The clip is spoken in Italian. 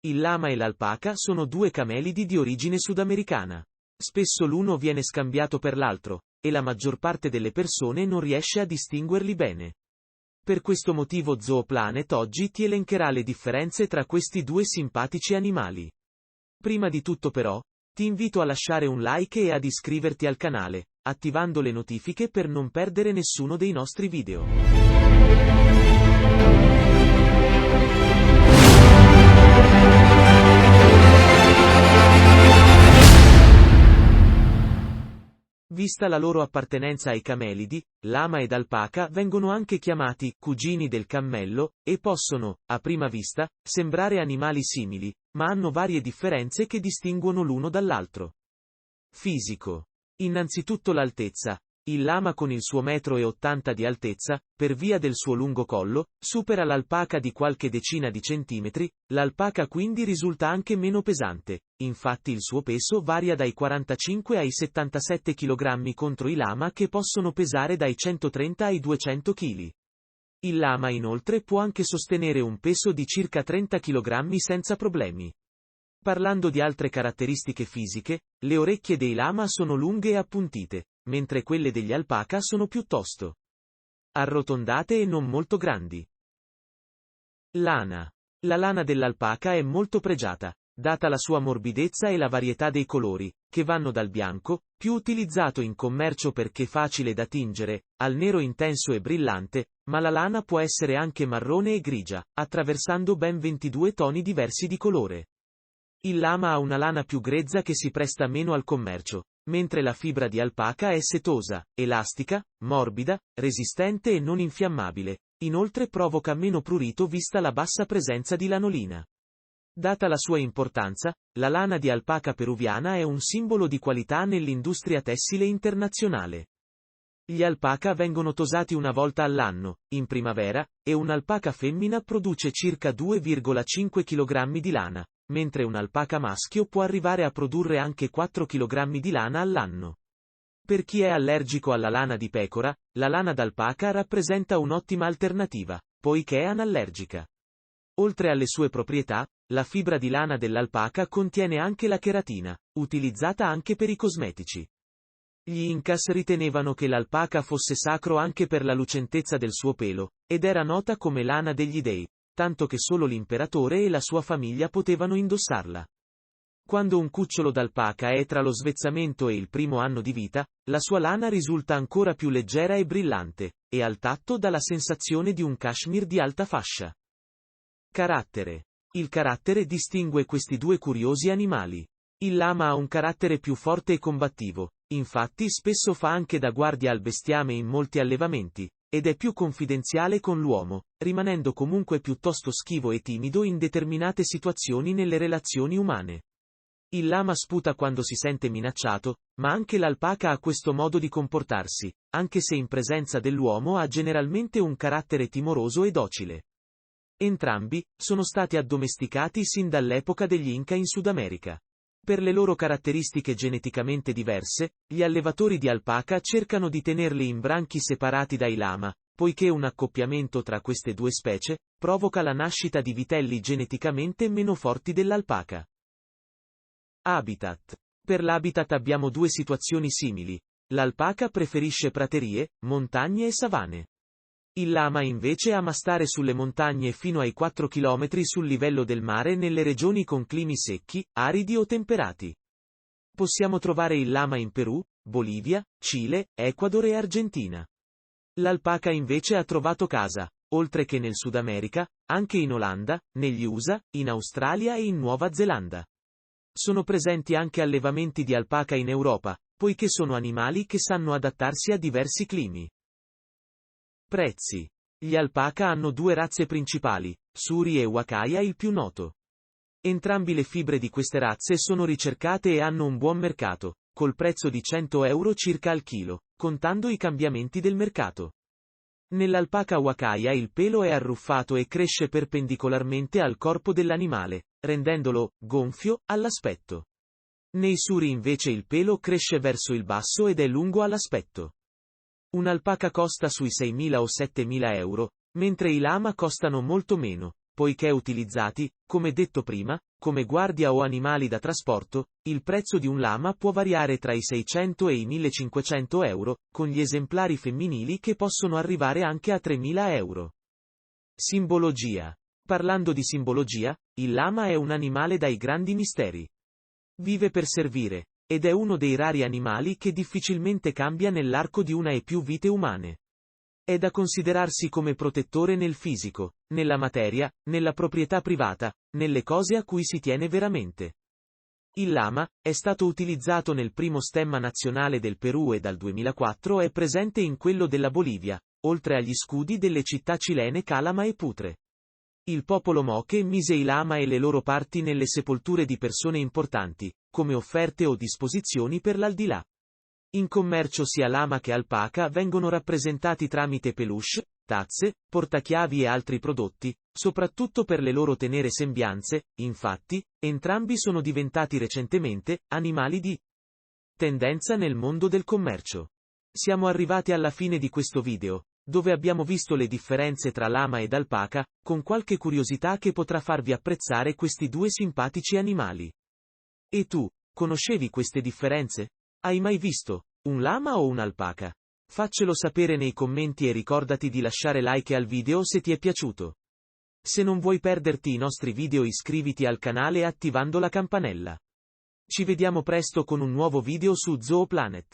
Il lama e l'alpaca sono due camelidi di origine sudamericana. Spesso l'uno viene scambiato per l'altro, e la maggior parte delle persone non riesce a distinguerli bene. Per questo motivo Zooplanet oggi ti elencherà le differenze tra questi due simpatici animali. Prima di tutto però, ti invito a lasciare un like e ad iscriverti al canale, attivando le notifiche per non perdere nessuno dei nostri video. Vista la loro appartenenza ai camelidi, lama ed alpaca vengono anche chiamati cugini del cammello, e possono, a prima vista, sembrare animali simili, ma hanno varie differenze che distinguono l'uno dall'altro. Fisico. Innanzitutto l'altezza. Il lama con il suo 1,80 m di altezza, per via del suo lungo collo, supera l'alpaca di qualche decina di centimetri, l'alpaca quindi risulta anche meno pesante, infatti il suo peso varia dai 45 ai 77 kg contro i lama che possono pesare dai 130 ai 200 kg. Il lama inoltre può anche sostenere un peso di circa 30 kg senza problemi. Parlando di altre caratteristiche fisiche, le orecchie dei lama sono lunghe e appuntite, mentre quelle degli alpaca sono piuttosto arrotondate e non molto grandi. Lana. La lana dell'alpaca è molto pregiata, data la sua morbidezza e la varietà dei colori, che vanno dal bianco, più utilizzato in commercio perché facile da tingere, al nero intenso e brillante, ma la lana può essere anche marrone e grigia, attraversando ben 22 toni diversi di colore. Il lama ha una lana più grezza che si presta meno al commercio, mentre la fibra di alpaca è setosa, elastica, morbida, resistente e non infiammabile, inoltre provoca meno prurito vista la bassa presenza di lanolina. Data la sua importanza, la lana di alpaca peruviana è un simbolo di qualità nell'industria tessile internazionale. Gli alpaca vengono tosati una volta all'anno, in primavera, e un'alpaca femmina produce circa 2,5 kg di lana, mentre un'alpaca maschio può arrivare a produrre anche 4 kg di lana all'anno. Per chi è allergico alla lana di pecora, la lana d'alpaca rappresenta un'ottima alternativa, poiché è anallergica. Oltre alle sue proprietà, la fibra di lana dell'alpaca contiene anche la cheratina, utilizzata anche per i cosmetici. Gli Incas ritenevano che l'alpaca fosse sacro anche per la lucentezza del suo pelo, ed era nota come lana degli dei, tanto che solo l'imperatore e la sua famiglia potevano indossarla. Quando un cucciolo d'alpaca è tra lo svezzamento e il primo anno di vita, la sua lana risulta ancora più leggera e brillante, e al tatto dà la sensazione di un cashmere di alta fascia. Carattere. Il carattere distingue questi due curiosi animali. Il lama ha un carattere più forte e combattivo, infatti spesso fa anche da guardia al bestiame in molti allevamenti, ed è più confidenziale con l'uomo, rimanendo comunque piuttosto schivo e timido in determinate situazioni nelle relazioni umane. Il lama sputa quando si sente minacciato, ma anche l'alpaca ha questo modo di comportarsi, anche se in presenza dell'uomo ha generalmente un carattere timoroso e docile. Entrambi sono stati addomesticati sin dall'epoca degli Inca in Sud America. Per le loro caratteristiche geneticamente diverse, gli allevatori di alpaca cercano di tenerli in branchi separati dai lama, poiché un accoppiamento tra queste due specie provoca la nascita di vitelli geneticamente meno forti dell'alpaca. Habitat. Per l'habitat abbiamo due situazioni simili. L'alpaca preferisce praterie, montagne e savane. Il lama invece ama stare sulle montagne fino ai 4 km sul livello del mare nelle regioni con climi secchi, aridi o temperati. Possiamo trovare il lama in Perù, Bolivia, Cile, Ecuador e Argentina. L'alpaca invece ha trovato casa, oltre che nel Sud America, anche in Olanda, negli USA, in Australia e in Nuova Zelanda. Sono presenti anche allevamenti di alpaca in Europa, poiché sono animali che sanno adattarsi a diversi climi. Prezzi. Gli alpaca hanno due razze principali, Suri e Wakaia il più noto. Entrambi le fibre di queste razze sono ricercate e hanno un buon mercato, col prezzo di 100 euro circa al chilo, contando i cambiamenti del mercato. Nell'alpaca Wakaia il pelo è arruffato e cresce perpendicolarmente al corpo dell'animale, rendendolo gonfio all'aspetto. Nei Suri invece il pelo cresce verso il basso ed è lungo all'aspetto. Un'alpaca costa sui 6.000 o 7.000 euro, mentre i lama costano molto meno, poiché utilizzati, come detto prima, come guardia o animali da trasporto, il prezzo di un lama può variare tra i 600 e i 1500 euro, con gli esemplari femminili che possono arrivare anche a 3000 euro. Simbologia. Parlando di simbologia, il lama è un animale dai grandi misteri. Vive per servire, ed è uno dei rari animali che difficilmente cambia nell'arco di una e più vite umane. È da considerarsi come protettore nel fisico, nella materia, nella proprietà privata, nelle cose a cui si tiene veramente. Il lama è stato utilizzato nel primo stemma nazionale del Perù e dal 2004 è presente in quello della Bolivia, oltre agli scudi delle città cilene Calama e Putre. Il popolo Moche mise i lama e le loro parti nelle sepolture di persone importanti, come offerte o disposizioni per l'aldilà. In commercio sia lama che alpaca vengono rappresentati tramite peluche, tazze, portachiavi e altri prodotti, soprattutto per le loro tenere sembianze, infatti, entrambi sono diventati recentemente animali di tendenza nel mondo del commercio. Siamo arrivati alla fine di questo video, dove abbiamo visto le differenze tra lama ed alpaca, con qualche curiosità che potrà farvi apprezzare questi due simpatici animali. E tu, conoscevi queste differenze? Hai mai visto un lama o un'alpaca? Faccelo sapere nei commenti e ricordati di lasciare like al video se ti è piaciuto. Se non vuoi perderti i nostri video iscriviti al canale attivando la campanella. Ci vediamo presto con un nuovo video su Zooplanet.